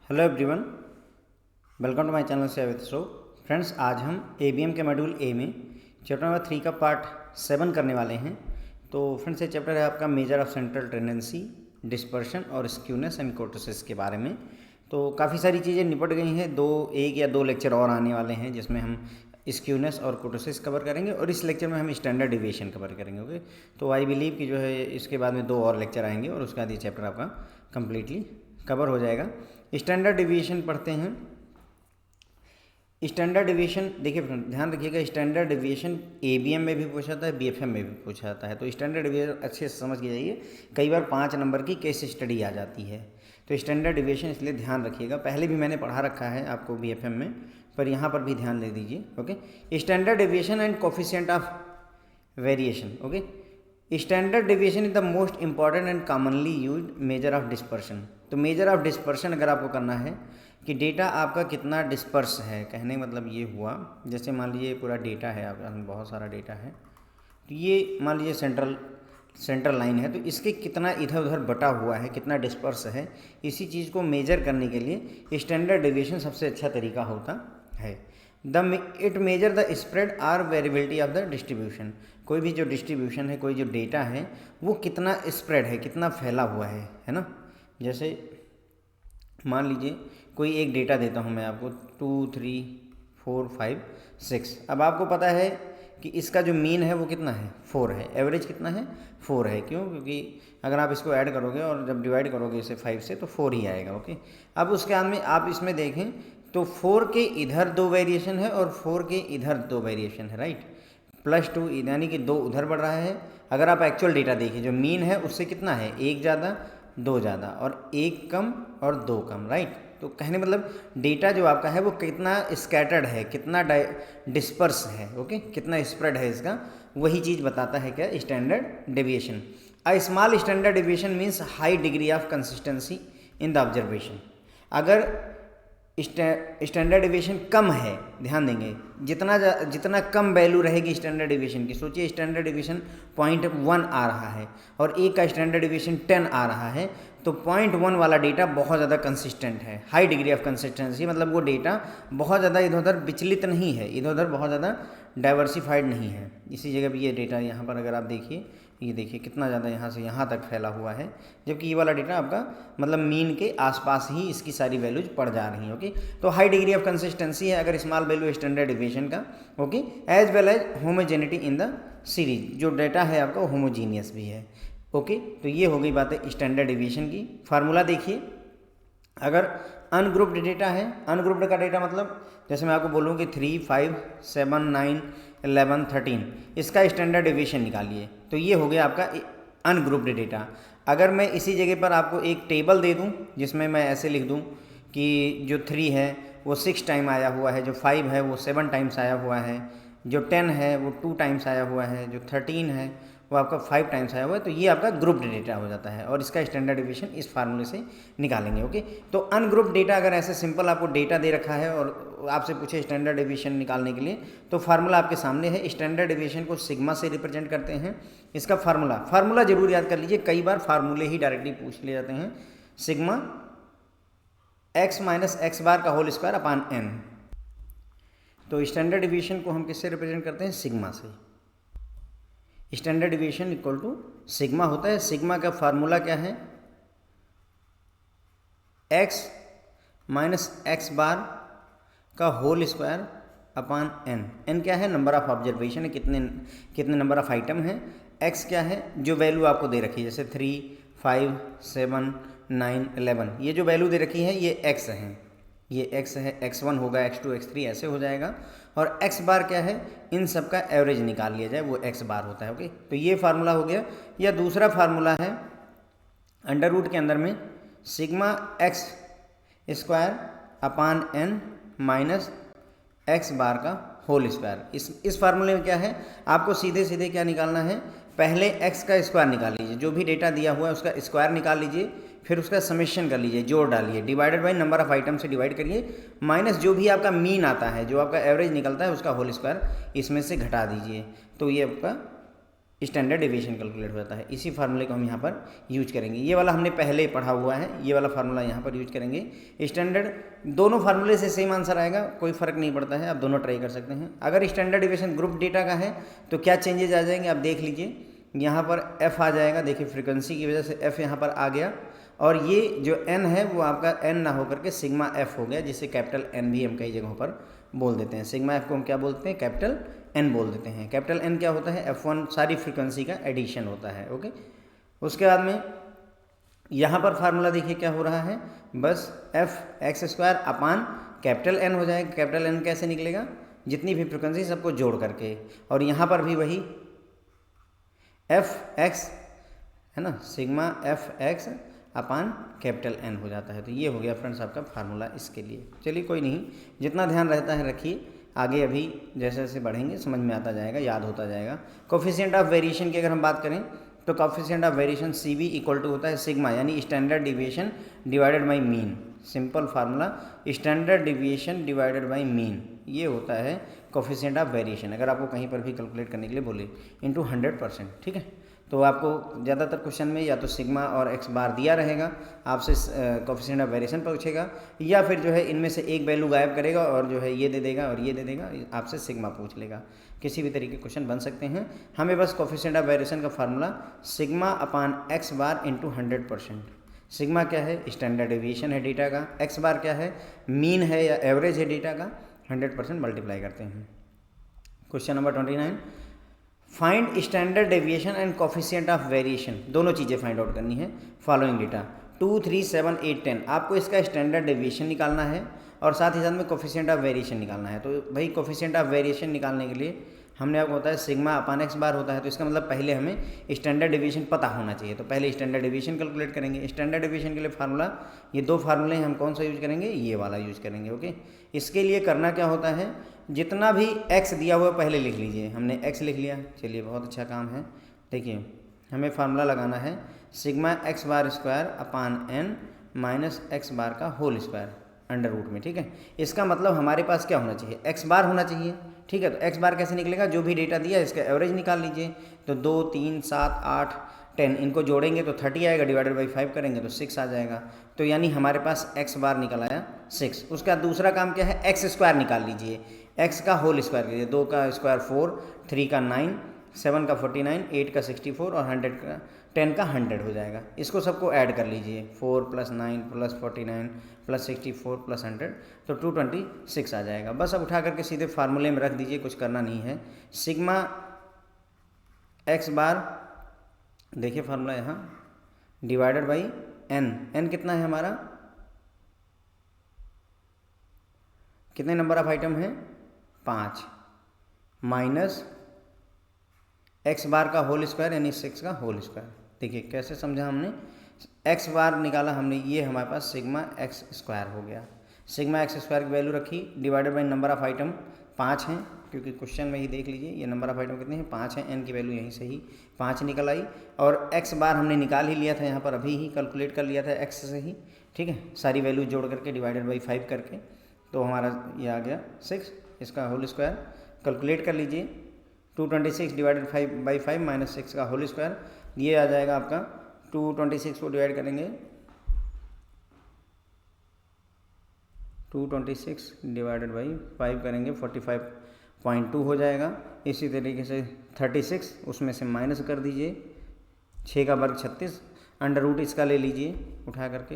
Hello everyone, welcome to my channel से विद शो। फ्रेंड्स, आज हम एबीएम के मॉड्यूल ए में चैप्टर नंबर 3 का पार्ट 7 करने वाले हैं। तो फ्रेंड्स, ये चैप्टर है आपका measure of central tendency, dispersion और स्क्यूनेस एंड कोर्टोसिस के बारे में। तो काफ़ी सारी चीज़ें निपट गई हैं। एक या दो लेक्चर और आने वाले हैं जिसमें हम स्क्यूनेस और कोर्टोसिस कवर करेंगे और इस लेक्चर में हम स्टैंडर्ड डिविएशन कवर करेंगे। ओके, तो आई बिलीव कि जो है इसके बाद में 2 और लेक्चर आएंगे और उसके बाद ये चैप्टर आपका कम्प्लीटली कवर हो जाएगा। स्टैंडर्ड डिविएशन पढ़ते हैं। स्टैंडर्ड डिविएशन देखिए फ्रेंड, ध्यान रखिएगा, स्टैंडर्ड डिविएशन एबीएम में भी पूछा जाता है, बीएफएम में भी पूछा जाता है। तो स्टैंडर्ड डिविएशन अच्छे से समझ के जाइए, कई बार 5 नंबर की केस स्टडी आ जाती है। तो स्टैंडर्ड डिविएशन इसलिए ध्यान रखिएगा, पहले भी मैंने पढ़ा रखा है आपको बीएफएम में, पर यहाँ पर भी ध्यान दे दीजिए। Okay, standard deviation and coefficient of variation. Okay, standard deviation is the most important and commonly used measure of dispersion. तो मेजर ऑफ डिस्पर्शन अगर आपको करना है कि डेटा आपका कितना डिस्पर्स है, कहने का मतलब ये हुआ, जैसे मान लीजिए पूरा डेटा है आपका, बहुत सारा डेटा है, तो ये मान लीजिए सेंट्रल लाइन है, तो इसके कितना इधर उधर बटा हुआ है, कितना डिस्पर्स है, इसी चीज़ को मेजर करने के लिए स्टैंडर्ड डिविएशन सबसे अच्छा तरीका होता है। It measure the spread or variability of the distribution. कोई भी जो डिस्ट्रीब्यूशन है, कोई जो डेटा है, वो कितना स्प्रेड है, कितना फैला हुआ है ना। जैसे मान लीजिए कोई एक डेटा देता हूँ मैं आपको 2, 3, 4, 5, 6। अब आपको पता है कि इसका जो मीन है वो कितना है, 4 है, एवरेज कितना है, 4 है। क्यों? क्योंकि अगर आप इसको ऐड करोगे और जब डिवाइड करोगे इसे 5 से तो 4 ही आएगा। ओके, अब उसके बाद में आप इसमें देखें तो 4 के इधर 2 वेरिएशन है और 4 के इधर 2 वेरिएशन है, राइट। +2 यानी कि 2 उधर बढ़ रहा है। अगर आप एक्चुअल डेटा देखिए, जो मीन है उससे कितना है, 1 ज़्यादा 2 ज़्यादा और 1 कम और 2 कम, राइट। तो कहने मतलब डेटा जो आपका है वो कितना स्कैटर्ड है, कितना डिस्पर्स है, ओके, कितना स्प्रेड है इसका, वही चीज़ बताता है क्या, standard deviation. A small standard deviation means high degree of consistency in the observation. अगर स्टैंडर्ड डिविएशन कम है, ध्यान देंगे, जितना कम वैल्यू रहेगी स्टैंडर्ड डिविएशन की, सोचिए स्टैंडर्ड डिविएशन 0.1 आ रहा है और एक का स्टैंडर्ड डिविएशन 10 आ रहा है, तो 0.1 वाला डेटा बहुत ज़्यादा कंसिस्टेंट है, हाई डिग्री ऑफ कंसिस्टेंसी, मतलब वो डेटा बहुत ज़्यादा इधर उधर विचलित नहीं है, इधर उधर बहुत ज़्यादा डाइवर्सिफाइड नहीं है। इसी जगह भी ये डेटा यहाँ पर अगर आप देखिए, ये देखिए कितना ज़्यादा यहाँ से यहाँ तक फैला हुआ है, जबकि ये वाला डेटा आपका मतलब मीन के आसपास ही इसकी सारी वैल्यूज पड़ जा रही हैं। ओके, तो हाई डिग्री ऑफ कंसिस्टेंसी है अगर स्मॉल वैल्यू स्टैंडर्ड डिविएशन का। Okay, as well as homogeneity in the series, जो डेटा है आपका होमोजीनियस भी है। ओके, तो ये हो गई बात है स्टैंडर्ड डिविएशन की। फार्मूला देखिए, अगर अनग्रुप्ड डेटा है, अनग्रुप्ड का डेटा मतलब जैसे मैं आपको बोलूँ कि 3, 5, 7, 9, 11, 13, इसका स्टैंडर्ड डिविएशन निकालिए, तो ये हो गया आपका अनग्रुप्ड डेटा। अगर मैं इसी जगह पर आपको एक टेबल दे दूं जिसमें मैं ऐसे लिख दूं कि जो 3 है वो 6 टाइम आया हुआ है, जो 5 है वो 7 टाइम्स आया हुआ है, जो 10 है वो 2 टाइम्स आया हुआ है, जो 13 है वो आपका 5 टाइम्स आया हुआ है, तो ये आपका ग्रुप्ड डेटा हो जाता है और इसका स्टैंडर्ड डिविएशन इस फार्मूले से निकालेंगे। ओके, तो अनग्रुप्ड डेटा अगर ऐसे सिंपल आपको डेटा दे रखा है और आपसे पूछे स्टैंडर्ड डिविएशन निकालने के लिए, तो फार्मूला आपके सामने है। स्टैंडर्ड डिविएशन को सिग्मा से रिप्रेजेंट करते हैं। इसका फार्मूला जरूर याद कर लीजिए, कई बार फार्मूले ही डायरेक्टली पूछ ले जाते हैं। सिग्मा x - x बार का होल स्क्वायर अपान n। तो स्टैंडर्ड डिविएशन को हम किससे रिप्रेजेंट करते हैं, सिग्मा से। Standard deviation equal to sigma होता है। सिग्मा का फार्मूला क्या है, x - x बार का whole square upon n। n क्या है, नंबर ऑफ ऑब्जर्वेशन है, कितने नंबर ऑफ आइटम हैं। x क्या है, जो वैल्यू आपको दे रखी है, जैसे 3, 5, 7, 9, 11, ये जो वैल्यू दे रखी है ये x है, ये x है, x1 होगा, x2, x3 ऐसे हो जाएगा। और x बार क्या है, इन सब का एवरेज निकाल लिया जाए, वो x बार होता है। ओके, तो ये फार्मूला हो गया। या दूसरा फार्मूला है अंडर रूट के अंदर में sigma x square upon n minus x bar का होल स्क्वायर। इस फार्मूले में क्या है, आपको सीधे सीधे क्या निकालना है, पहले x का स्क्वायर निकाल लीजिए, जो भी डेटा दिया हुआ है उसका स्क्वायर निकाल लीजिए, फिर उसका समेशन कर लीजिए, जोड़ डालिए, divided by number of item से डिवाइड करिए, माइनस जो भी आपका मीन आता है, जो आपका एवरेज निकलता है उसका होल स्क्वायर इसमें से घटा दीजिए। तो ये आपका स्टैंडर्ड डेविएशन कैलकुलेट हो जाता है। इसी फार्मूले को हम यहाँ पर यूज करेंगे। ये वाला हमने पहले ही पढ़ा हुआ है, ये वाला फार्मूला यहाँ पर यूज करेंगे। स्टैंडर्ड दोनों फार्मूले से सेम आंसर आएगा, कोई फर्क नहीं पड़ता है, आप दोनों ट्राई कर सकते हैं। अगर स्टैंडर्ड डेविएशन ग्रुप डेटा का है तो क्या चेंजेज आ जाएंगे आप देख लीजिए। यहाँ पर एफ आ जाएगा, देखिए फ्रिक्वेंसी की वजह से एफ यहाँ पर आ गया, और ये जो एन है वो आपका एन ना होकर के सिग्मा एफ हो गया, जिसे कैपिटल एन भी हम कई जगहों पर बोल देते हैं। सिग्मा एफ को हम क्या बोलते हैं, कैपिटल एन बोल देते हैं। कैपिटल एन क्या होता है, F1 सारी फ्रीक्वेंसी का एडिशन होता है। ओके, उसके बाद में यहाँ पर फार्मूला देखिए क्या हो रहा है, बस f x square upon capital N हो जाएगा। कैपिटल एन कैसे निकलेगा, जितनी भी फ्रीक्वेंसी सबको जोड़ करके, और यहाँ पर भी वही एफ एक्स है ना, सिग्मा एफ एक्स अपान कैपिटल एन हो जाता है। तो ये हो गया फ्रेंड्स आपका फार्मूला इसके लिए। चलिए कोई नहीं, जितना ध्यान रहता है रखिए, आगे अभी जैसे जैसे बढ़ेंगे समझ में आता जाएगा, याद होता जाएगा। कोफिशिएंट ऑफ वेरिएशन की अगर हम बात करें तो coefficient of variation C B equal to होता है सिग्मा, यानी standard deviation divided by mean. Simple formula, standard deviation divided by mean, ये होता है कोफिशिएंट ऑफ वेरिएशन। अगर आपको कहीं पर भी कैलकुलेट करने के लिए बोले इंटू 100%, ठीक है। तो आपको ज़्यादातर क्वेश्चन में या तो सिग्मा और एक्स बार दिया रहेगा, आपसे कोफिशिएंट ऑफ वेरिएशन पूछेगा, या फिर जो है इनमें से एक वैल्यू गायब करेगा और जो है ये दे देगा और ये दे देगा, आपसे सिग्मा पूछ लेगा। किसी भी तरीके के क्वेश्चन बन सकते हैं। हमें बस कोफिशिएंट ऑफ वेरिएशन का फार्मूला सिग्मा अपान एक्स बार इंटू 100%। सिग्मा क्या है, स्टैंडर्ड डेविएशन है डेटा का, एक्स बार क्या है, मीन है या एवरेज है डेटा का, 100% मल्टीप्लाई करते हैं। Question number 29, find standard deviation and coefficient of variation, दोनों चीज़ें फाइंड आउट करनी है। फॉलोइंग डेटा 2, 3, 7, 8, 10, आपको इसका स्टैंडर्ड डेविएशन निकालना है और साथ ही साथ में कोफिशिएंट ऑफ वेरिएशन निकालना है। तो भाई कोफिशिएंट ऑफ वेरिएशन निकालने के लिए हमने आपको बताया सिग्मा अपान एक्स बार होता है, तो इसका मतलब पहले हमें स्टैंडर्ड डेविएशन पता होना चाहिए। तो पहले स्टैंडर्ड डेविएशन कैलकुलेट करेंगे। स्टैंडर्ड डेविएशन के लिए फार्मूला, ये दो फार्मूले हम कौन सा यूज करेंगे, ये वाला यूज करेंगे। ओके, इसके लिए करना क्या होता है, जितना भी एक्स दिया हुआ पहले लिख लीजिए। हमने एक्स लिख लिया, चलिए बहुत अच्छा काम है। देखिए हमें फार्मूला लगाना है sigma x bar square upon n minus x bar का होल स्क्वायर अंडर रूट में, ठीक है। इसका मतलब हमारे पास क्या होना चाहिए, एक्स बार होना चाहिए, ठीक है। तो एक्स बार कैसे निकलेगा, जो भी डेटा दिया इसका एवरेज निकाल लीजिए। तो 2, 3, 7, 8, 10 इनको जोड़ेंगे तो 30 आएगा, डिवाइडेड बाई 5 करेंगे तो 6 आ जाएगा। तो यानी हमारे पास एक्स बार निकल आया 6। उसका दूसरा काम क्या है, एक्स स्क्वायर निकाल लीजिए। एक्स का होल स्क्वायर कीजिए, 2 का स्क्वायर 4, 3 का 9, 7 का 49, 8 का 64 और 10 का 100 हो जाएगा। इसको सबको ऐड कर लीजिए, 4 + 9 + 49 + 64 + 100, तो 226 आ जाएगा। बस अब उठा करके सीधे फार्मूले में रख दीजिए, कुछ करना नहीं है। सिग्मा एक्स बार, देखिए फार्मूला यहाँ, डिवाइडेड बाई एन। एन कितना है हमारा, कितने नंबर ऑफ आइटम है, 5, माइनस एक्स बार का होल स्क्वायर यानी 6 का होल स्क्वायर। देखिए कैसे समझा हमने, एक्स बार निकाला हमने, ये हमारे पास सिग्मा एक्स स्क्वायर हो गया। सिग्मा एक्स स्क्वायर की वैल्यू रखी, divided by number of item 5 हैं, क्योंकि क्वेश्चन में ही देख लीजिए ये नंबर ऑफ आइटम कितने हैं, 5 हैं। एन की वैल्यू यहीं से ही 5 निकल आई, और एक्स बार हमने निकाल ही लिया था, यहाँ पर अभी ही कैलकुलेट कर लिया था एक्स से ही, ठीक है। सारी वैल्यू जोड़ करके डिवाइडेड बाई 5 करके, तो हमारा ये आ गया 6। इसका होल स्क्वायर कैलकुलेट कर लीजिए, 226 डिवाइडेड बाई 5 माइनस 6 का होल स्क्वायर, ये आ जाएगा आपका 226 को डिवाइड करेंगे, 226 डिवाइडेड बाई 5 करेंगे 45.2 हो जाएगा। इसी तरीके से 36 उसमें से माइनस कर दीजिए, 6 का वर्ग 36, अंडर रूट इसका ले लीजिए, उठा करके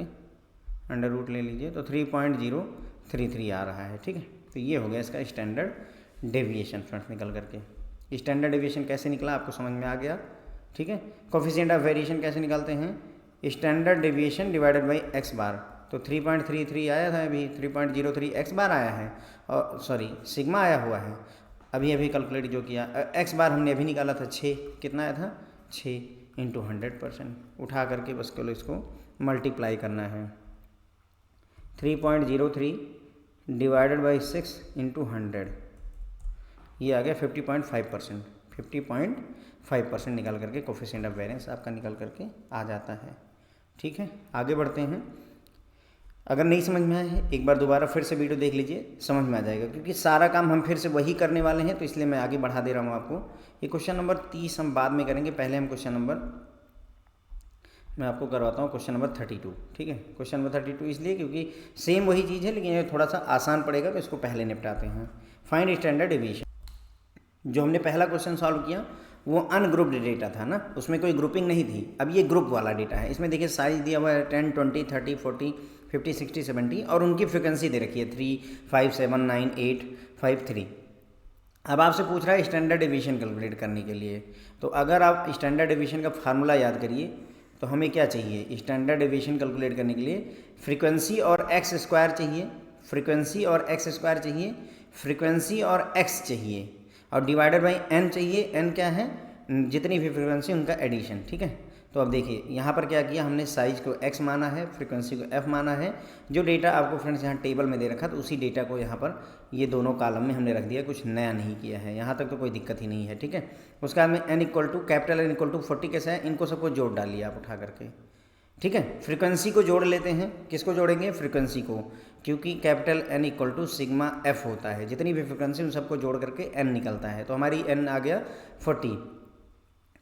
अंडर रूट ले लीजिए, तो 3.033 आ रहा है, ठीक है। तो ये हो गया इसका स्टैंडर्ड डेविएशन फ्रेंड्स निकल करके। स्टैंडर्ड डेविएशन कैसे निकला आपको समझ में आ गया, ठीक है। कोफिशिएंट ऑफ वेरिएशन कैसे निकालते हैं, standard deviation divided by x bar, तो 3.33 आया था, अभी 3.03 एक्स बार आया है, और सॉरी सिग्मा आया हुआ है अभी अभी कैलकुलेट जो किया। एक्स बार हमने अभी निकाला था 6, कितना आया था 6 इंटू 100%, उठा करके बस केवल इसको मल्टीप्लाई करना है। 3.03 डिवाइडेड बाई 6 इंटू 100, ये आ गया 50.5%। 50.5% निकाल करके कोफिशिएंट ऑफ वेरिएंस आपका निकल करके आ जाता है, ठीक है। आगे बढ़ते हैं। अगर नहीं समझ में आए एक बार दोबारा फिर से वीडियो देख लीजिए, समझ में आ जाएगा, क्योंकि सारा काम हम फिर से वही करने वाले हैं, तो इसलिए मैं आगे बढ़ा दे रहा हूँ आपको। ये क्वेश्चन नंबर 30 हम बाद में करेंगे, पहले हम क्वेश्चन नंबर मैं आपको करवाता हूँ क्वेश्चन नंबर 32। ठीक है, क्वेश्चन नंबर 32 इसलिए क्योंकि सेम वही चीज़ है, लेकिन ये थोड़ा सा आसान पड़ेगा, तो इसको पहले निपटाते हैं। Find standard deviation. जो हमने पहला क्वेश्चन सॉल्व किया वो अनग्रुप्ड डेटा था ना, उसमें कोई ग्रुपिंग नहीं थी। अब ये ग्रुप वाला डेटा है, इसमें देखिए साइज दिया हुआ है 10, 20, 30, 40, 50, 60, 70 और उनकी फ्रिक्वेंसी दे रखी है 3, 5, 7, 9, 8, 5, 3। अब आपसे पूछ रहा है स्टैंडर्ड डेविएशन कैलकुलेट करने के लिए। तो अगर आप स्टैंडर्ड डेविएशन का फार्मूला याद करिए, तो हमें क्या चाहिए स्टैंडर्ड डेविएशन कैलकुलेट करने के लिए? फ्रीक्वेंसी और एक्स स्क्वायर चाहिए, फ्रीक्वेंसी और एक्स स्क्वायर चाहिए, फ्रीक्वेंसी और एक्स चाहिए, और डिवाइडेड बाई एन चाहिए। एन क्या है? जितनी भी फ्रीक्वेंसी उनका एडिशन। ठीक है, तो अब देखिए यहाँ पर क्या किया हमने, साइज को एक्स माना है, फ्रीक्वेंसी को एफ माना है। जो डेटा आपको फ्रेंड्स यहाँ टेबल में दे रखा था उसी डेटा को यहाँ पर ये दोनों कॉलम में हमने रख दिया, कुछ नया नहीं किया है, यहाँ तक तो कोई दिक्कत ही नहीं है। ठीक है, उसके बाद में N equal to capital N equal to 40 कैसा है, इनको सबको जोड़ डालिए आप उठा करके। ठीक है, फ्रीक्वेंसी को जोड़ लेते हैं। किसको जोड़ेंगे? फ्रीक्वेंसी को, क्योंकि capital N equal to sigma f होता है, जितनी भी फ्रीक्वेंसी उन सबको जोड़ करके एन निकलता है। तो हमारी एन आ गया 40।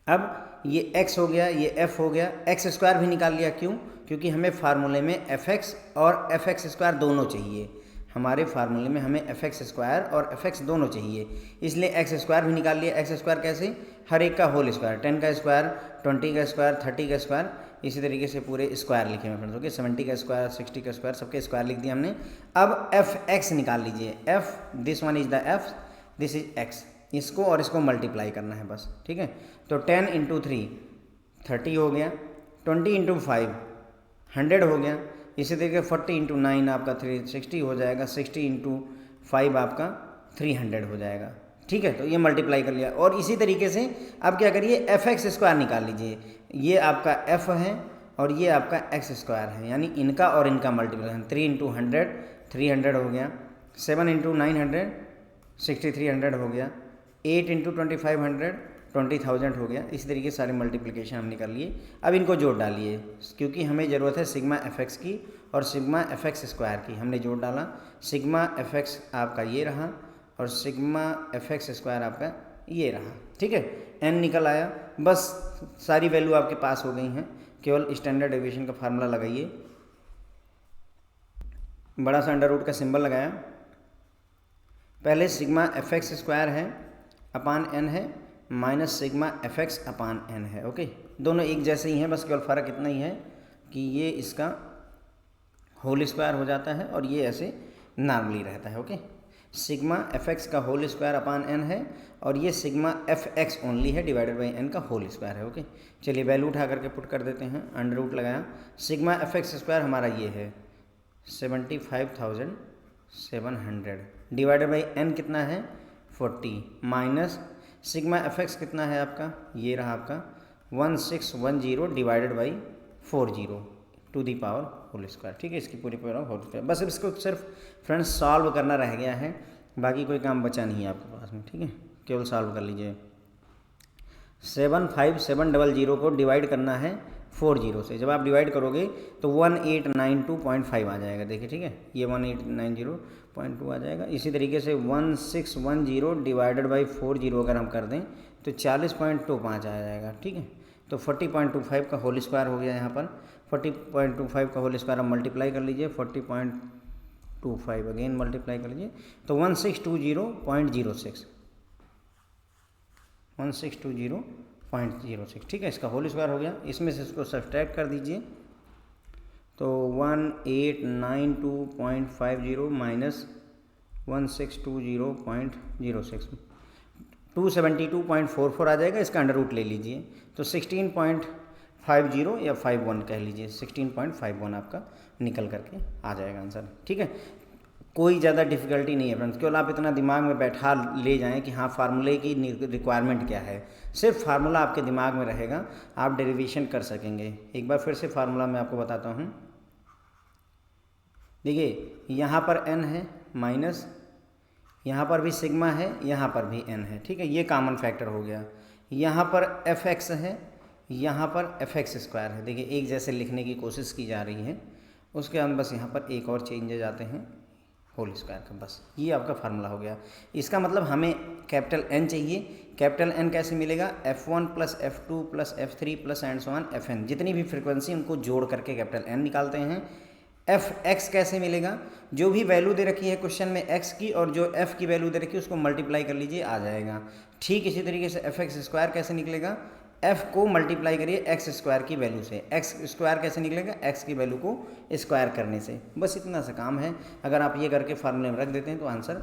अब ये x हो गया, ये f हो गया, एक्स स्क्वायर भी निकाल लिया। क्यों? क्योंकि हमें फार्मूले में fx और fx स्क्वायर दोनों चाहिए। हमारे फार्मूले में हमें fx स्क्वायर और fx दोनों चाहिए, इसलिए x स्क्वायर भी निकाल लिया। x स्क्वायर कैसे? हर एक का होल स्क्वायर, 10 का स्क्वायर, 20 का स्क्वायर, 30 का स्क्वायर, इसी तरीके से पूरे स्क्वायर लिखे हैं फ्रेंड्स। ओके, 70 का स्क्वायर, 60 का स्क्वायर, सबके स्क्वायर लिख दिया हमने। अब fx निकाल लीजिए। f, this one is the f, this is x। इसको और इसको मल्टीप्लाई करना है बस। ठीक है, तो 10 इंटू 3 30 हो गया, 20 इंटू 5 100 हो गया, इसी तरीके 40 इंटू 9 आपका 360 हो जाएगा, 60 इंटू 5 आपका 300 हो जाएगा। ठीक है, तो ये मल्टीप्लाई कर लिया। और इसी तरीके से अब क्या करिए, एफ एक्स स्क्वायर निकाल लीजिए। ये आपका एफ है और ये आपका एक्स स्क्वायर है, यानी इनका और इनका मल्टीप्लिकेशन। 3 इंटू 100 300 हो गया, 7 इंटू 900 6300 हो गया, 8 इंटू 2500 20,000 हो गया। इसी तरीके सारे मल्टीप्लिकेशन हमने कर लिए। अब इनको जोड़ डालिए, क्योंकि हमें ज़रूरत है सिग्मा एफ एक्स की और सिग्मा एफ एक्स स्क्वायर की। हमने जोड़ डाला, सिग्मा एफ एक्स आपका ये रहा और सिग्मा एफ एक्स स्क्वायर आपका ये रहा। ठीक है, एन निकल आया। बस सारी वैल्यू आपके पास हो गई हैं, केवल स्टैंडर्ड डेविएशन का फार्मूला लगाइए। बड़ा सा अंडर रूट का सिंबल लगाया। पहले सिग्मा एफ एक्स स्क्वायर है अपान एन है, माइनस सिग्मा एफ एक्स अपान एन है। ओके, दोनों एक जैसे ही हैं, बस केवल फ़र्क इतना ही है कि ये इसका होल स्क्वायर हो जाता है और ये ऐसे नॉर्मली रहता है। ओके, सिग्मा एफ एक्स का होल स्क्वायर अपान एन है और ये सिग्मा एफ एक्स ओनली है डिवाइडेड बाई एन का होल स्क्वायर है। ओके, चलिए वैल्यू उठा करके पुट कर देते हैं। अंडर रूट लगाया, सिग्मा एफ एक्स स्क्वायर हमारा ये है 75,700 डिवाइडेड बाई एन कितना है 40, माइनस सिग्मा एफ एक्स कितना है आपका, ये रहा आपका 1610 divided by 40 to the power whole square. ठीक है, इसकी पूरी पावर होल स्क्वायर। बस इसको सिर्फ फ्रेंड्स सॉल्व करना रह गया है, बाकी कोई काम बचा नहीं है आपके पास में। ठीक है, केवल सॉल्व कर लीजिए। 75700 को डिवाइड करना है 40 से। जब आप डिवाइड करोगे तो 1892.5 आ जाएगा। देखिए, ठीक है, ये 1890.2 आ जाएगा। इसी तरीके से 1610 डिवाइडेड बाई 40 अगर हम कर दें तो 40.25 आ जाएगा। ठीक है, तो 40.25 का होल स्क्वायर हो गया। यहाँ पर 40.25 का होल स्क्वायर आप मल्टीप्लाई कर लीजिए, 40.25 अगेन मल्टीप्लाई कर लीजिए, तो 1620.06 1620.06। ठीक है, इसका होल स्क्वायर हो गया। इसमें से इसको सब्सट्रैक्ट कर दीजिए, तो 1892.50 माइनस 1620.06 272.44 आ जाएगा। इसका अंडर रूट ले लीजिए, तो 16.50 या 51 कह लीजिए, 16.51 आपका निकल करके आ जाएगा आंसर। ठीक है, कोई ज़्यादा डिफिकल्टी नहीं है फ्रेंड्स, केवल आप इतना दिमाग में बैठा ले जाएं कि हाँ फार्मूले की रिक्वायरमेंट क्या है। सिर्फ फार्मूला आपके दिमाग में रहेगा, आप डेरिवेशन कर सकेंगे। एक बार फिर से फार्मूला मैं आपको बताता हूँ। देखिए, यहाँ पर n है माइनस, यहाँ पर भी सिग्मा है, यहाँ पर भी n है। ठीक है, ये कॉमन फैक्टर हो गया। यहाँ पर एफ एक्स है, यहाँ पर एफ एक्स स्क्वायर है। देखिए, एक जैसे लिखने की कोशिश की जा रही है उसके बाद बस यहाँ पर एक और चेंजेज आते हैं होल स्क्वायर का, बस ये आपका फार्मूला हो गया। इसका मतलब हमें कैपिटल एन चाहिए। कैपिटल एन कैसे मिलेगा? F1 plus F2 plus F3 plus and so on Fn, जितनी भी फ्रिक्वेंसी उनको जोड़ करके कैपिटल एन निकालते हैं। Fx कैसे मिलेगा? जो भी वैल्यू दे रखी है क्वेश्चन में x की और जो f की वैल्यू दे रखी है उसको मल्टीप्लाई कर लीजिए, आ जाएगा। ठीक इसी तरीके से fx स्क्वायर कैसे निकलेगा? f को मल्टीप्लाई करिए x स्क्वायर की वैल्यू से। x स्क्वायर कैसे निकलेगा? x की वैल्यू को स्क्वायर करने से। बस इतना सा काम है, अगर आप ये करके फार्मूले में रख देते हैं तो आंसर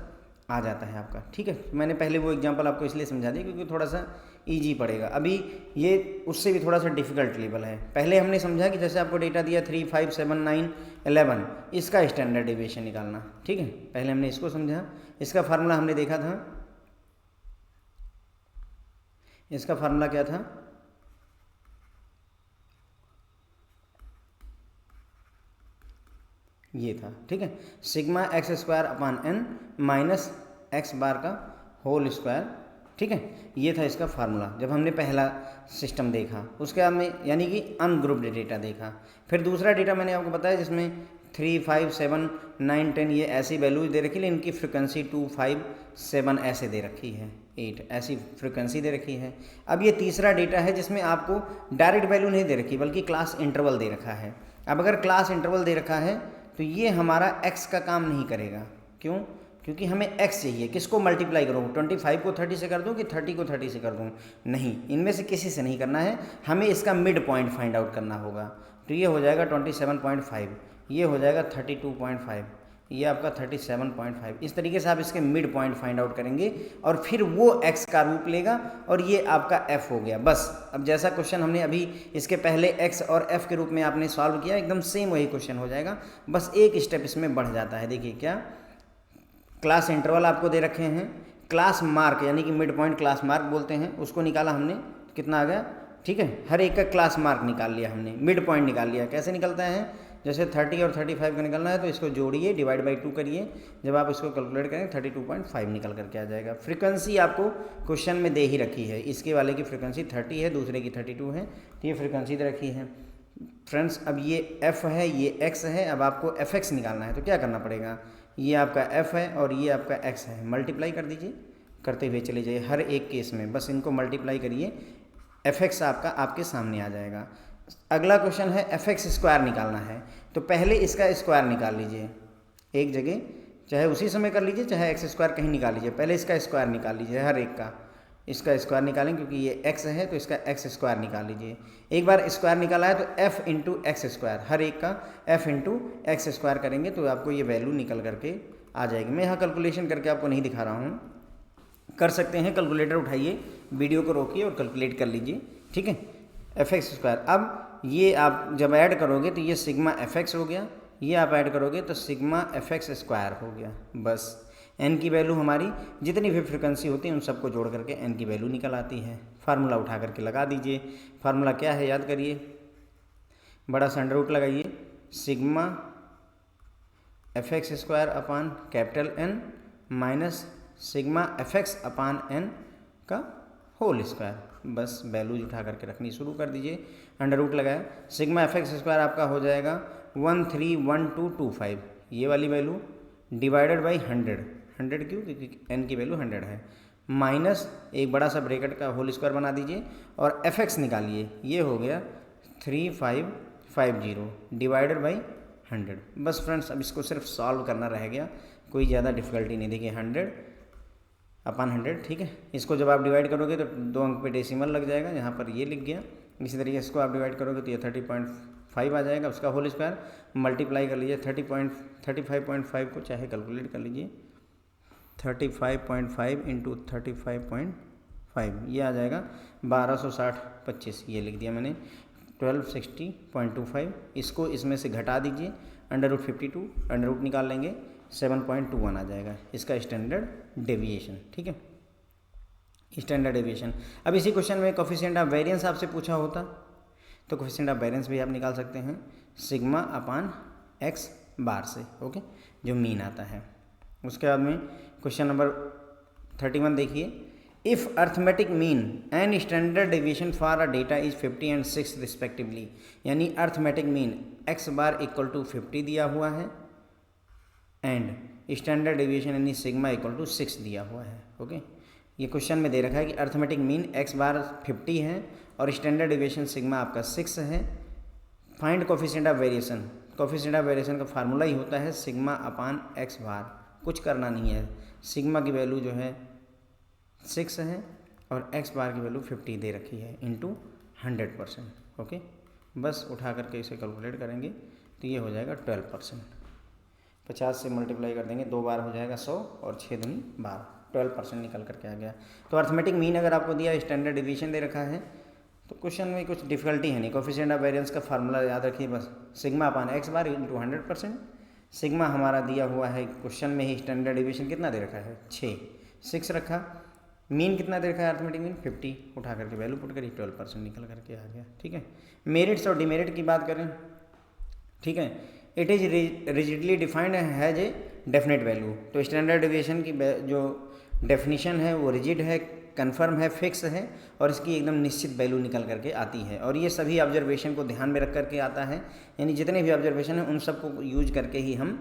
आ जाता है आपका। ठीक है, मैंने पहले वो एग्जांपल आपको इसलिए समझा दिया क्योंकि थोड़ा सा इजी पड़ेगा। अभी ये उससे भी थोड़ा सा डिफिकल्ट लेवल है। पहले हमने समझा कि जैसे आपको डेटा दिया 3, 5, 7, 9, 11, इसका स्टैंडर्ड डेविएशन निकालना। ठीक है, पहले हमने इसको समझा। इसका फार्मूला हमने देखा था, इसका फार्मूला क्या था? ये था। ठीक है, sigma x square upon n minus x bar का होल स्क्वायर। ठीक है, ये था इसका फार्मूला जब हमने पहला सिस्टम देखा। उसके बाद में यानी कि अनग्रुप्ड डेटा देखा। फिर दूसरा डेटा मैंने आपको बताया जिसमें 3, 5, 7, 9, 10 ये ऐसी वैल्यूज दे रखी है, इनकी फ्रिक्वेंसी 2, 5, 7 ऐसे दे रखी है, 8 ऐसी फ्रिक्वेंसी दे रखी है। अब ये तीसरा डेटा है जिसमें आपको डायरेक्ट वैल्यू नहीं दे रखी बल्कि क्लास इंटरवल दे रखा है। अब अगर क्लास इंटरवल दे रखा है तो ये हमारा x का काम नहीं करेगा। क्यों? क्योंकि हमें x चाहिए। किसको मल्टीप्लाई करूँ? 25 को 30 से कर दूँ कि 30 को 30 से कर दूँ? नहीं, इनमें से किसी से नहीं करना है, हमें इसका मिड पॉइंट फाइंड आउट करना होगा। तो ये हो जाएगा 27.5, ये हो जाएगा 32.5, ये आपका 37.5। इस तरीके से आप इसके मिड पॉइंट फाइंड आउट करेंगे और फिर वो x का रूप लेगा और ये आपका f हो गया। बस अब जैसा क्वेश्चन हमने अभी इसके पहले x और f के रूप में आपने सॉल्व किया, एकदम सेम वही क्वेश्चन हो जाएगा, बस एक स्टेप इसमें बढ़ जाता है। देखिए क्या, क्लास इंटरवल आपको दे रखे हैं, क्लास मार्क यानी कि मिड पॉइंट क्लास मार्क बोलते हैं, उसको निकाला हमने, कितना आ गया? ठीक है, हर एक का क्लास मार्क निकाल लिया हमने, मिड पॉइंट निकाल लिया। कैसे निकलता है? जैसे 30 और 35 का निकलना है तो इसको जोड़िए, डिवाइड बाई 2 करिए, जब आप इसको कैलकुलेट करें 32.5 निकल करके आ जाएगा। फ्रीक्वेंसी आपको क्वेश्चन में दे ही रखी है, इसके वाले की फ्रीक्वेंसी 30 है, दूसरे की 32 है, तो ये फ्रीक्वेंसी दे रखी है। फ्रेंड्स, अब ये f है, ये x है, अब आपको fx निकालना है तो क्या करना पड़ेगा? ये आपका f है और ये आपका x है, मल्टीप्लाई कर दीजिए, करते हुए चले जाइए हर एक केस में, बस इनको मल्टीप्लाई करिए, fx आपका आपके सामने आ जाएगा। अगला क्वेश्चन है fx स्क्वायर निकालना है, तो पहले इसका स्क्वायर निकाल लीजिए एक जगह, चाहे उसी समय कर लीजिए चाहे एक्स स्क्वायर कहीं निकाल लीजिए, पहले इसका स्क्वायर निकाल लीजिए, हर एक का इसका स्क्वायर निकालें क्योंकि ये x है तो इसका x स्क्वायर निकाल लीजिए। एक बार स्क्वायर निकाला है तो f इंटू एक्स स्क्वायर, हर एक का f इंटू एक्स स्क्वायर करेंगे तो आपको ये वैल्यू निकल करके आ जाएगी। मैं यहाँ कैलकुलेशन करके आपको नहीं दिखा रहा हूँ, कर सकते हैं, कैलकुलेटर उठाइए, वीडियो को रोकिए और कैलकुलेट कर लीजिए। ठीक है, fx स्क्वायर। अब ये आप जब ऐड करोगे तो ये सिग्मा fx हो गया, ये आप ऐड करोगे तो सिग्मा fx स्क्वायर हो गया। बस n की वैल्यू हमारी जितनी भी फ्रिक्वेंसी होती है उन सबको जोड़ करके n की वैल्यू निकल आती है। फार्मूला उठा करके लगा दीजिए। फार्मूला क्या है याद करिए, बड़ा सा अंडर रूट लगाइए, sigma fx square upon capital N minus sigma fx अपान n का होल स्क्वायर। बस वैल्यूज उठा करके रखनी शुरू कर दीजिए, अंडर रूट लगाया, सिग्मा fx स्क्वायर आपका हो जाएगा 131225, ये वाली वैल्यू डिवाइडेड बाई 100 क्यों? क्योंकि n की वैल्यू 100 है, माइनस एक बड़ा सा ब्रैकेट का होल स्क्वायर बना दीजिए और fx निकालिए, ये हो गया 3550 डिवाइडेड बाई 100। बस फ्रेंड्स, अब इसको सिर्फ सॉल्व करना रह गया, कोई ज़्यादा डिफिकल्टी नहीं। देखिए 100 अपान 100, ठीक है, इसको जब आप डिवाइड करोगे तो 2 अंक पे डेसिमल लग जाएगा, यहाँ पर ये लिख गया। इसी तरीके इसको आप डिवाइड करोगे तो ये 30.5 आ जाएगा, उसका होल स्क्वायर मल्टीप्लाई कर लीजिए 35.5 को चाहे कैलकुलेट कर लीजिए, 35.5 इंटू 35.5 ये आ जाएगा 1260/25, ये लिख दिया मैंने 1260.25। इसको इसमें से घटा दीजिए, अंडर रूट 52, अंडर रूट निकाल लेंगे 7.21 आ जाएगा इसका स्टैंडर्ड डेविएशन। ठीक है, स्टैंडर्ड डेविएशन। अब इसी क्वेश्चन में कोफिशिएंट ऑफ वेरिएंस आपसे पूछा होता तो कोफिशिएंट ऑफ वेरिएंस भी आप निकाल सकते हैं सिग्मा अपान एक्स बार से, ओके, जो मीन आता है। उसके बाद में क्वेश्चन नंबर 31 देखिए, if arithmetic mean and standard deviation for a data is 50 and 6 respectively, यानी arithmetic mean x bar equal to 50 दिया हुआ है एंड स्टैंडर्ड डेविएशन यानी सिग्मा इक्वल टू 6 दिया हुआ है। ओके, ये क्वेश्चन में दे रखा है कि अर्थमेटिक मीन x बार 50 है और स्टैंडर्ड डेविएशन सिग्मा आपका 6 है। Find coefficient of variation, coefficient of variation का फार्मूला ही होता है सिग्मा अपान x बार, कुछ करना नहीं है। सिग्मा की वैल्यू जो है 6 है और x बार की वैल्यू 50 दे रखी है इंटू 100%। ओके, बस उठा करके इसे कैलकुलेट करेंगे तो ये हो जाएगा 12%। 50 से मल्टीप्लाई कर देंगे, 2 बार हो जाएगा 100 और 6 दूनी 12, 12% निकल करके आ गया। तो अर्थमेटिक मीन अगर आपको दिया, स्टैंडर्ड डिवीजन दे रखा है, तो क्वेश्चन में कुछ डिफिकल्टी है नहीं। कोफिशिएंट ऑफ वेरिएंस का फार्मूला याद रखिए बस, सिग्मा अपान x बार इंटू 100%। सिग्मा हमारा दिया हुआ है क्वेश्चन में ही, स्टैंडर्ड डिवीजन कितना दे रखा है 6 रखा, मीन कितना दे रखा है अर्थमेटिक मीन 50, उठा करके वैल्यू पुट करी 12% निकल करके आ गया। ठीक है, मेरिट्स और डिमेरिट की बात करें, ठीक है, it is rigidly defined has a definite value. तो स्टैंडर्ड डिविएशन की जो डेफिनेशन है वो रिजिड है, कन्फर्म है, फिक्स है और इसकी एकदम निश्चित वैल्यू निकल करके आती है। और ये सभी ऑब्जर्वेशन को ध्यान में रख करके आता है, यानी जितने भी ऑब्जर्वेशन हैं उन सबको यूज करके ही हम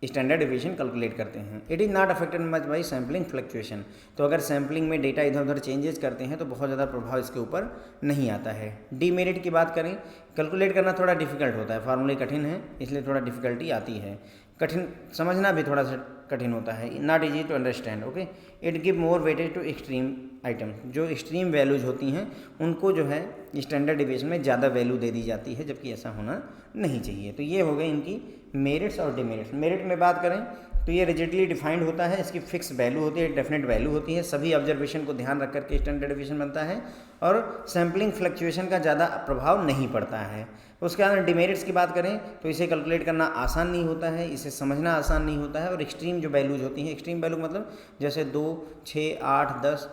स्टैंडर्ड डिवीजन कैलकुलेट करते हैं। It is not affected much by sampling fluctuation. तो अगर सैम्पलिंग में डेटा इधर उधर चेंजेस करते हैं तो बहुत ज़्यादा प्रभाव इसके ऊपर नहीं आता है। डीमेरिट की बात करें, कैलकुलेट करना थोड़ा डिफिकल्ट होता है, फार्मूले कठिन है इसलिए थोड़ा डिफिकल्टी आती है, कठिन समझना भी थोड़ा सा कठिन होता है, not easy to understand. Okay, it give more weightage to extreme item, जो एक्सट्रीम वैल्यूज होती हैं उनको जो है स्टैंडर्ड डिवीजन में ज़्यादा वैल्यू दे दी जाती है, जबकि ऐसा होना नहीं चाहिए। तो ये हो गए इनकी मेरिट्स और डिमेरिट्स। मेरिट में बात करें तो ये रिजिडली डिफाइंड होता है, इसकी फिक्स वैल्यू होती है, डेफिनेट वैल्यू होती है, सभी ऑब्जर्वेशन को ध्यान रख करके स्टैंडर्ड डिवीजन बनता है और सैम्पलिंग फ्लक्चुएशन का ज़्यादा प्रभाव नहीं पड़ता है। उसके बाद डिमेरिट्स की बात करें तो इसे कैलकुलेट करना आसान नहीं होता है, इसे समझना आसान नहीं होता है और एक्सट्रीम जो वैल्यूज होती हैं, एक्सट्रीम वैल्यू मतलब जैसे 2, 6, 8, 10,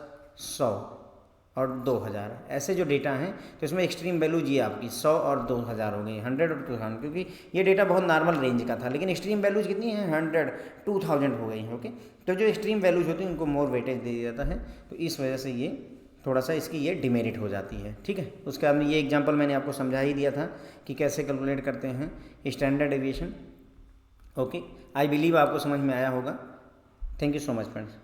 100 और 2000 ऐसे जो डेटा हैं तो इसमें एक्सट्रीम वैल्यू जी आपकी 100 और 2000 हो गई, 100 और 2000, क्योंकि ये डेटा बहुत नॉर्मल रेंज का था, लेकिन एक्सट्रीम वैल्यूज कितनी हैं 100, 2000 हो गई हैं। ओके, तो जो एक्सट्रीम वैल्यूज होती हैं उनको मोर वेटेज दे दिया जाता है, तो इस वजह से ये थोड़ा सा इसकी ये डिमेरिट हो जाती है। ठीक है, उसके बाद में ये एग्जांपल मैंने आपको समझा ही दिया था कि कैसे कैलकुलेट करते हैं standard deviation. Okay, I believe आपको समझ में आया होगा। Thank you so much friends.